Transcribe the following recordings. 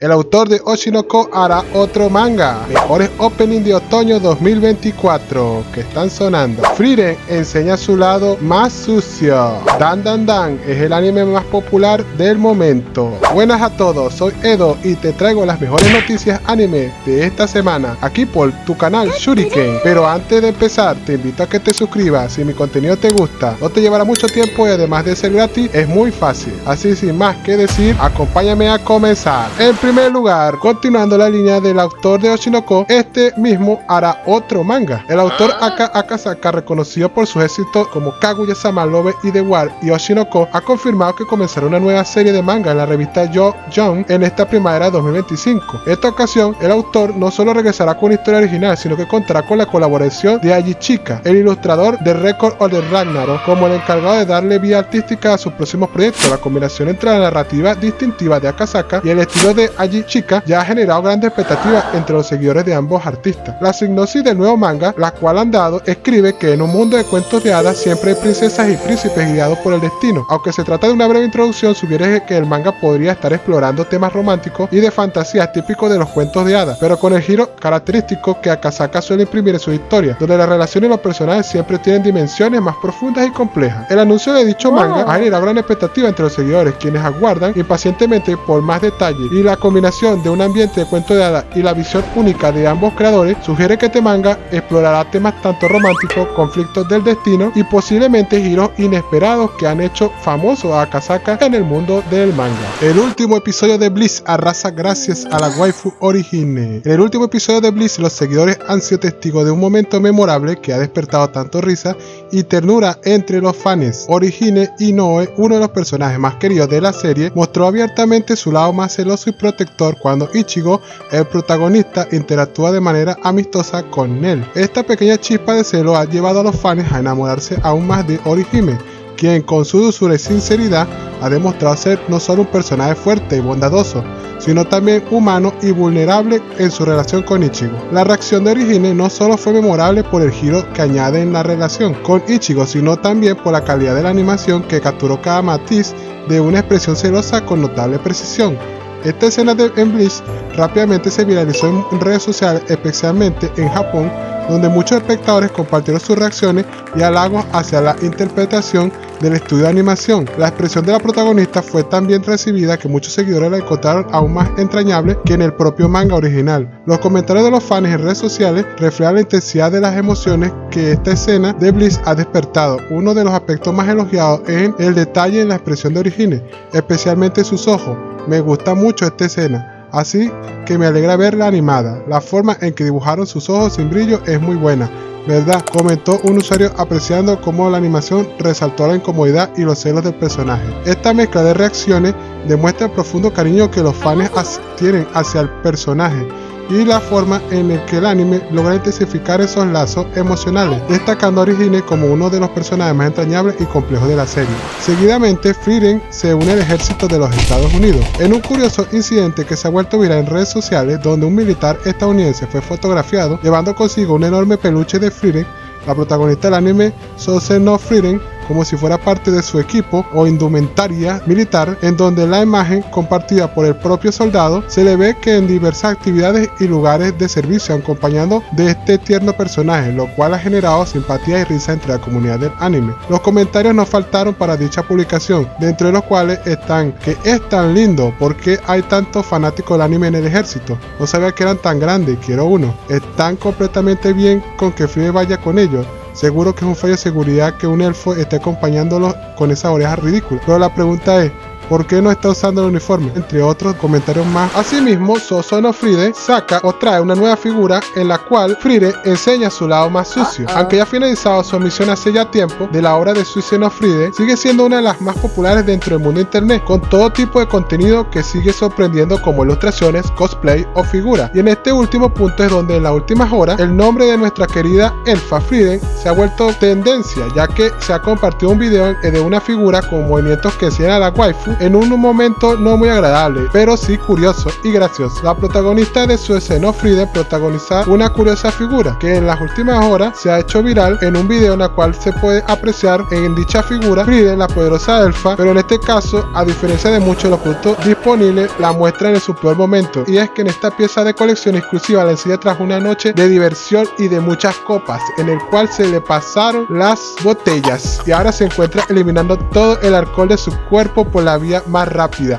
El autor de Oshinoko hará otro manga. Mejores opening de otoño 2024 que están sonando. Frieren enseña su lado más sucio. Dan Dan Dan es el anime más popular del momento. Buenas a todos, soy Edo y te traigo las mejores noticias anime de esta semana aquí por tu canal Shuriken. Pero antes de empezar te invito a que te suscribas si mi contenido te gusta. No te llevará mucho tiempo y además de ser gratis es muy fácil. Así sin más que decir, acompáñame a comenzar. En primer lugar, continuando la línea del autor de Oshinoko, este mismo hará otro manga. El autor Aka Akasaka, reconocido por sus éxitos como Kaguya-sama, Love y The War y Oshinoko, ha confirmado que comenzará una nueva serie de manga en la revista Yo Jump en esta primavera de 2025. En esta ocasión, el autor no solo regresará con una historia original, sino que contará con la colaboración de Aji Chika, el ilustrador de Record of the Ragnarok, como el encargado de darle vía artística a sus próximos proyectos. La combinación entre la narrativa distintiva de Akasaka y el estilo de Aji Chika ya ha generado grandes expectativas entre los seguidores de ambos artistas. La sinopsis del nuevo manga, la cual han dado, escribe que en un mundo de cuentos de hadas siempre hay princesas y príncipes guiados por el destino. Aunque se trata de una breve introducción, sugiere que el manga podría estar explorando temas románticos y de fantasías típicos de los cuentos de hadas, pero con el giro característico que Akasaka suele imprimir en su historia, donde las relaciones y los personajes siempre tienen dimensiones más profundas y complejas. El anuncio de dicho manga ha generado gran expectativa entre los seguidores, quienes aguardan impacientemente por más detalles, y la combinación de un ambiente de cuento de hadas y la visión única de ambos creadores sugiere que este manga explorará temas tanto románticos, conflictos del destino y posiblemente giros inesperados que han hecho famoso a Akasaka en el mundo del manga. El último episodio de Bliss arrasa gracias a la waifu Orihime. En el último episodio de Bliss, los seguidores han sido testigos de un momento memorable que ha despertado tanto risa y ternura entre los fans. Orihime Inoue, uno de los personajes más queridos de la serie, mostró abiertamente su lado más celoso y protector cuando Ichigo, el protagonista, interactúa de manera amistosa con él. Esta pequeña chispa de celo ha llevado a los fans a enamorarse aún más de Orihime, quien con su dulzura y sinceridad ha demostrado ser no solo un personaje fuerte y bondadoso, sino también humano y vulnerable en su relación con Ichigo. La reacción de Orihime no solo fue memorable por el giro que añade en la relación con Ichigo, sino también por la calidad de la animación que capturó cada matiz de una expresión celosa con notable precisión. Esta escena en Bliss rápidamente se viralizó en redes sociales, especialmente en Japón, donde muchos espectadores compartieron sus reacciones y halagos hacia la interpretación del estudio de animación. La expresión de la protagonista fue tan bien recibida que muchos seguidores la encontraron aún más entrañable que en el propio manga original. Los comentarios de los fans en redes sociales reflejan la intensidad de las emociones que esta escena de Bliss ha despertado. Uno de los aspectos más elogiados es el detalle en la expresión de Orihime, especialmente sus ojos. Me gusta mucho esta escena, así que me alegra verla animada. La forma en que dibujaron sus ojos sin brillo es muy buena, ¿verdad?, comentó un usuario apreciando cómo la animación resaltó la incomodidad y los celos del personaje. Esta mezcla de reacciones demuestra el profundo cariño que los fans tienen hacia el personaje y la forma en la que el anime logra intensificar esos lazos emocionales, destacando a Orihime como uno de los personajes más entrañables y complejos de la serie. Seguidamente, Frieren se une al ejército de los Estados Unidos, en un curioso incidente que se ha vuelto viral en redes sociales, donde un militar estadounidense fue fotografiado llevando consigo un enorme peluche de Frieren, la protagonista del anime Sose no Frieren, como si fuera parte de su equipo o indumentaria militar, en donde la imagen compartida por el propio soldado se le ve que en diversas actividades y lugares de servicio acompañando de este tierno personaje, lo cual ha generado simpatía y risa entre la comunidad del anime. Los comentarios no faltaron para dicha publicación, dentro de los cuales están que es tan lindo, ¿por qué hay tantos fanáticos del anime en el ejército? No sabía que eran tan grandes, quiero uno. Están completamente bien con que Frieren vaya con ellos. Seguro que es un fallo de seguridad que un elfo esté acompañándolos con esas orejas ridículas. Pero la pregunta es, ¿por qué no está usando el uniforme? Entre otros comentarios más. Asimismo, Sose no Frieren saca o trae una nueva figura en la cual Frieren enseña su lado más sucio. Aunque ya ha finalizado su emisión hace ya tiempo de la obra de Sose no Frieren, sigue siendo una de las más populares dentro del mundo de internet, con todo tipo de contenido que sigue sorprendiendo como ilustraciones, cosplay o figuras. Y en este último punto es donde en las últimas horas el nombre de nuestra querida elfa Frieren se ha vuelto tendencia, ya que se ha compartido un video de una figura con movimientos que enseñan a la waifu en un momento no muy agradable, pero sí curioso y gracioso. La protagonista de su escena, Frieren, protagoniza una curiosa figura que en las últimas horas se ha hecho viral en un video en el cual se puede apreciar en dicha figura Frieren, la poderosa elfa, pero en este caso, a diferencia de muchos de los productos disponibles, la muestran en su peor momento, y es que en esta pieza de colección exclusiva la enseña tras una noche de diversión y de muchas copas, en el cual se le pasaron las botellas y ahora se encuentra eliminando todo el alcohol de su cuerpo por la vía más rápida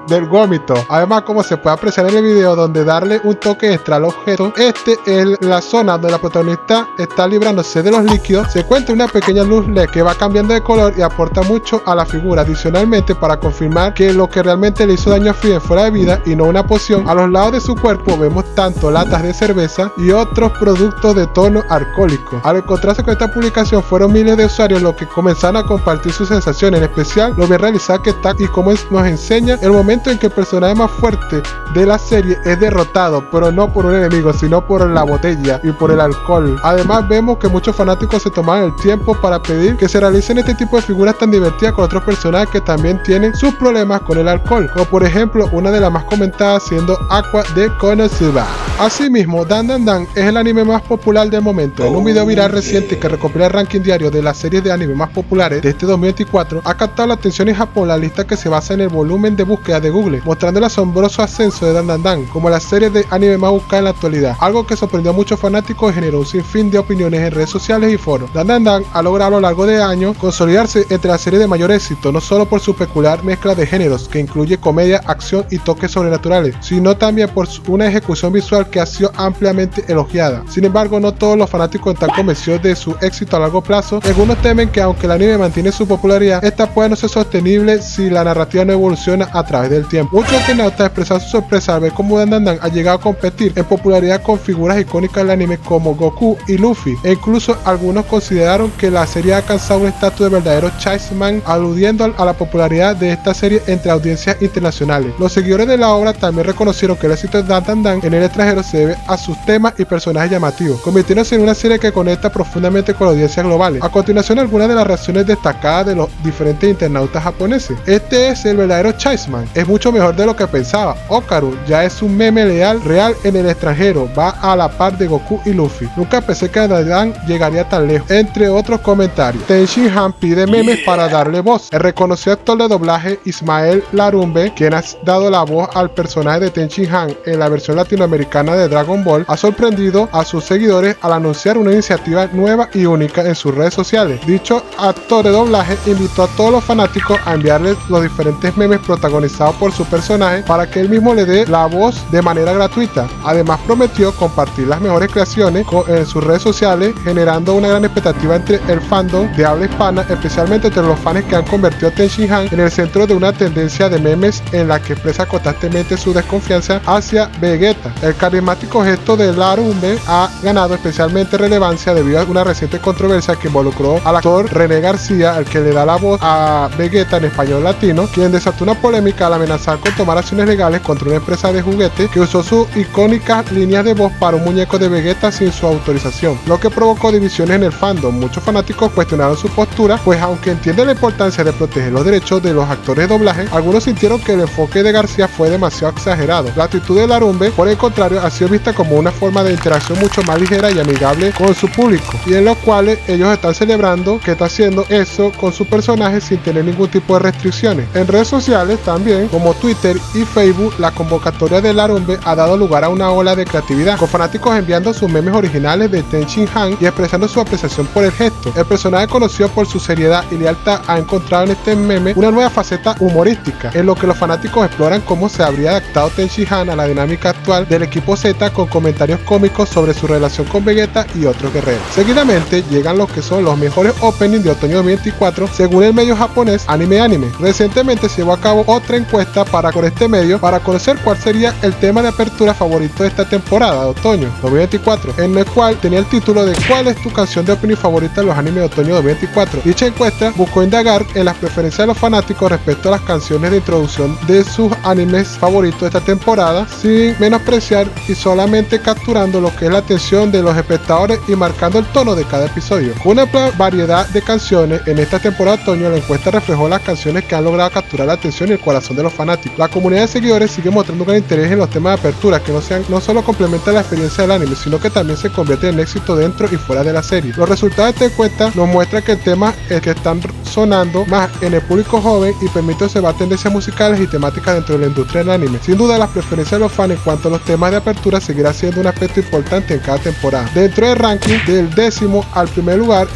del vómito. Además, como se puede apreciar en el video, donde darle un toque extra al objeto, este es la zona donde la protagonista está librándose de los líquidos. Se encuentra una pequeña luz LED que va cambiando de color y aporta mucho a la figura. Adicionalmente, para confirmar que lo que realmente le hizo daño a Frieren fue la bebida y no una poción, a los lados de su cuerpo vemos tanto latas de cerveza y otros productos de tono alcohólico. Al encontrarse con esta publicación, fueron miles de usuarios los que comenzaron a compartir sus sensaciones, en especial lo bien realizada que está y cómo nos enseña el momento en que el personaje más fuerte de la serie es derrotado, pero no por un enemigo, sino por la botella y por el alcohol. Además, vemos que muchos fanáticos se tomaron el tiempo para pedir que se realicen este tipo de figuras tan divertidas con otros personajes que también tienen sus problemas con el alcohol, como por ejemplo una de las más comentadas siendo Aqua de Konosuba. Asimismo, Dan Dan Dan es el anime más popular del momento. En un video viral reciente que recopila el ranking diario de las series de anime más populares de este 2024, ha captado la atención en Japón la lista que se basa en el volumen de búsqueda de Google, mostrando el asombroso ascenso de Dan Dan Dan como la serie de anime más buscada en la actualidad, algo que sorprendió a muchos fanáticos y generó un sinfín de opiniones en redes sociales y foros. Dan Dan Dan ha logrado a lo largo de años consolidarse entre las series de mayor éxito, no solo por su peculiar mezcla de géneros que incluye comedia, acción y toques sobrenaturales, sino también por una ejecución visual que ha sido ampliamente elogiada. Sin embargo, no todos los fanáticos están convencidos de su éxito a largo plazo. Algunos temen que aunque el anime mantiene su popularidad, esta puede no ser sostenible si la narrativa no evoluciona a través del tiempo. Muchos internautas expresaron su sorpresa al ver cómo Dan Dan Dan ha llegado a competir en popularidad con figuras icónicas del anime como Goku y Luffy, e incluso algunos consideraron que la serie ha alcanzado un estatus de verdadero Chainsaw, aludiendo a la popularidad de esta serie entre audiencias internacionales. Los seguidores de la obra también reconocieron que el éxito de Dan Dan Dan en el extranjero se debe a sus temas y personajes llamativos, convirtiéndose en una serie que conecta profundamente con audiencias globales. A continuación, algunas de las reacciones destacadas de los diferentes internautas japoneses. Este es el verdadero Chainsaw, es mucho mejor de lo que pensaba. Okaru ya es un meme real en el extranjero, va a la par de Goku y Luffy. Nunca pensé que Dan Dan llegaría tan lejos, entre otros comentarios. Tenshin Han pide memes para darle voz. El reconocido actor de doblaje Ismael Larumbe, quien ha dado la voz al personaje de Tenshin Han en la versión latinoamericana de Dragon Ball, ha sorprendido a sus seguidores al anunciar una iniciativa nueva y única en sus redes sociales. Dicho actor de doblaje invitó a todos los fanáticos a enviarle los diferentes memes protagonizados por su personaje para que él mismo le dé la voz de manera gratuita. Además, prometió compartir las mejores creaciones en sus redes sociales, generando una gran expectativa entre el fandom de habla hispana, especialmente entre los fans que han convertido a Tenshin Han en el centro de una tendencia de memes en la que expresa constantemente su desconfianza hacia Vegeta. El carismático gesto de Larumbe ha ganado especialmente relevancia debido a una reciente controversia que involucró al actor René García, el que le da la voz a Vegeta en español latino, quien desató una polémica al amenazar con tomar acciones legales contra una empresa de juguetes que usó sus icónicas líneas de voz para un muñeco de Vegeta sin su autorización, lo que provocó divisiones en el fandom. Muchos fanáticos cuestionaron su postura, pues aunque entienden la importancia de proteger los derechos de los actores de doblaje, algunos sintieron que el enfoque de García fue demasiado exagerado. La actitud de Larumbe, por el contrario, ha sido vista como una forma de interacción mucho más ligera y amigable con su público, y en los cuales ellos están celebrando que está haciendo eso con su personaje sin tener ningún tipo de restricciones. En redes sociales también, como Twitter y Facebook, la convocatoria de Larumbe ha dado lugar a una ola de creatividad, con fanáticos enviando sus memes originales de Tenshin Han y expresando su apreciación por el gesto. El personaje, conocido por su seriedad y lealtad, ha encontrado en este meme una nueva faceta humorística, en lo que los fanáticos exploran cómo se habría adaptado Tenshin Han a la dinámica actual del equipo Z, con comentarios cómicos sobre su relación con Vegeta y otros guerreros. Seguidamente llegan los que son los mejores openings de otoño 2024 según el medio japonés Anime. Recientemente se llevó a cabo otra encuesta con este medio para conocer cuál sería el tema de apertura favorito de esta temporada de otoño 2024, en el cual tenía el título de ¿cuál es tu canción de opening favorita de los animes de otoño 2024? Dicha encuesta buscó indagar en las preferencias de los fanáticos respecto a las canciones de introducción de sus animes favoritos de esta temporada, sin menospreciar y solamente capturando lo que es la atención de los espectadores y marcando el tono de cada episodio. Con una variedad de canciones en esta temporada de otoño, la encuesta reflejó las canciones que han logrado capturar la atención y el corazón de los fanáticos. La comunidad de seguidores sigue mostrando un gran interés en los temas de apertura que no solo complementan la experiencia del anime, sino que también se convierte en éxito dentro y fuera de la serie. Los resultados de esta encuesta nos muestran que el tema es que están sonando más en el público joven y permite observar tendencias musicales y temáticas dentro de la industria del anime. Sin duda, las preferencias de los fans en cuanto a los temas de apertura seguirá siendo un aspecto importante en cada temporada. Dentro del ranking, del 10º al primer lugar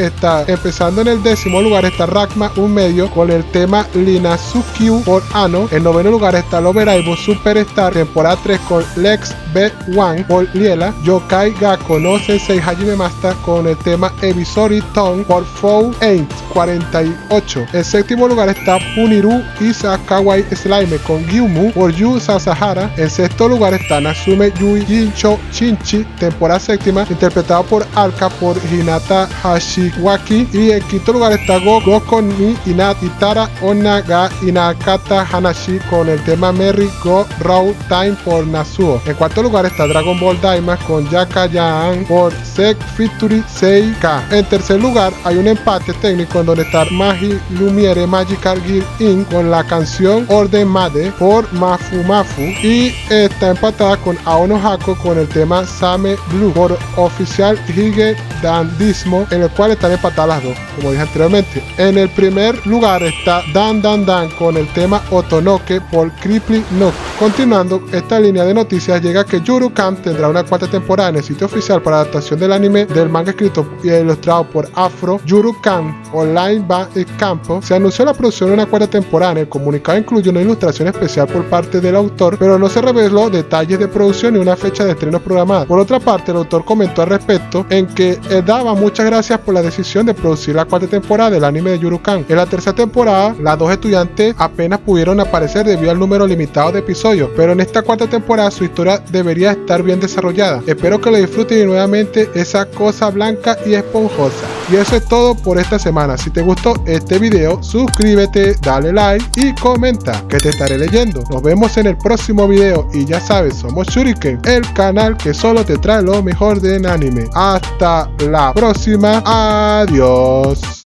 empezando en el 10º lugar está Rakma un medio con el tema Linazukyu por Ano. En 9º lugar está Loveraibo Superstar temporada 3 con Lex B1 por Liela. Yokai Gakko no Sensei Hajime Masta con el tema Evisori Tone por Four 48. En 7º lugar está Puniru Isa Kawaii Slime con Gyumu por Yu Sasahara. En 6º lugar está Natsume Yui Jincho Shinchi temporada 7ª interpretado por Alka por Hinata Hashiwaki. Y en 5º lugar está Goko ni Itara Onaga Inakata Hanashi con el tema Merry Go Round Time por Nasuo. En 4º lugar está Dragon Ball Daima con Yakayaan por Sek Featuring Seika. En 3er lugar hay un empate técnico en donde está Magi Lumiere Magical Gear Inc. con la canción Orden Made por Mafu Mafu, y está empatada con Aono Hako con el tema Same Blue por Oficial Hige Dandismo, en el cual están empatadas las dos, como dije anteriormente. En el primer lugar está Dan Dan Dan con el tema Otonoke por Crippling Nook. Continuando esta línea de noticias, llega que Yuru Camp tendrá una 4ª temporada en el sitio oficial para adaptación del anime del manga escrito y ilustrado por Afro. Yuru Camp Online va el campo. Se anunció la producción de una 4ª temporada. En el comunicado incluye una ilustración especial por parte del autor, pero no se reveló detalles de producción ni una fecha de estreno programada. Por otra parte, el autor comentó al respecto en que él daba muchas gracias por la decisión de producir la 4ª temporada del anime de Yuru Camp. En la 3ª temporada, las dos estudiantes apenas pudieron aparecer debido al número limitado de episodios, pero en esta 4ª temporada su historia debería estar bien desarrollada. Espero que lo disfruten y nuevamente esa cosa blanca y esponjosa. Y eso es todo por esta semana. Si te gustó este video, suscríbete, dale like y comenta, que te estaré leyendo. Nos vemos en el próximo video y ya sabes, somos Shuriken, el canal que solo te trae lo mejor del anime. Hasta la próxima, adiós.